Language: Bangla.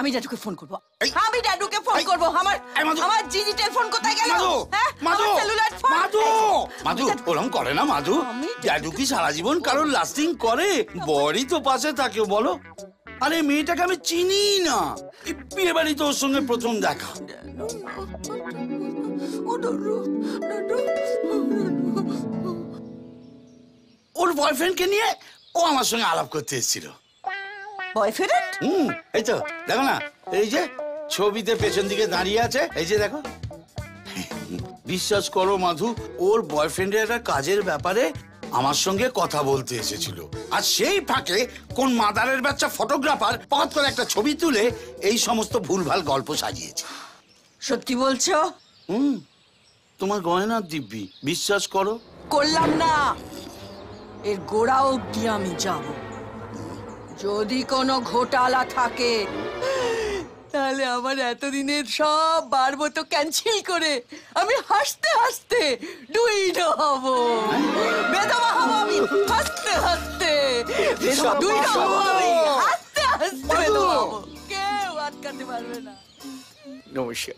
আমি দাদুকে ফোন করবো। এই, আমি দাদুকে ফোন এই, করবো। আমার এই, মাধু। আমার ডিজিটাল ফোন কোথায় গেল? মাধু, হ্যাঁ, মাধু, আমার সেলুলার ফোন। মাধু, মাধু, ওরম করে না মাধু। জাদু কি সারা জীবন কারোর লাস্টিং করে? বড়ই তো পাশে থাকে বলো। আরে মেয়েটাকে আমি চিনি না, এই বিয়ে বাড়ি তো ওর সঙ্গে প্রথম দেখা। ও দাদু, দাদু। ওর বয়ফ্রেন্ডকে নিয়ে ও আমার সঙ্গে আলাপ করতে এসেছিল। বয়ফ্রেন্ড? এই তো দেখো না, এই যে ছবিতে পেছন দিকে দাঁড়িয়ে আছে, এই যে দেখো। বিশ্বাস করো মাধু, ওর বয়ফ্রেন্ডের একটা কাজের ব্যাপারে আমার সঙ্গে কথা বলতে এসেছিল। আর সেই ফাঁকে কোন মাদারের বাচ্চা ফটোগ্রাফার পথ করে একটা ছবি তুলে এই সমস্ত ভুলভাল গল্প সাজিয়েছে। সত্যি বলছো? তোমার গয়না দিব্যি, বিশ্বাস করো। করলাম না, এর গোড়া অব্দি আমি যাব। যদি কোনো ঘোটালা থাকে তাহলে আমার এতদিনের সব বারবো তো ক্যান্সেল করে আমি হাসতে হাসতে ডুইড হব, বেদবা হব। আমি হাসতে হাসতে ডুইড হব, আমি হাসতে হাসতে বেদবা হব। কেউ আটকাতে পারবে না। নমস্কার।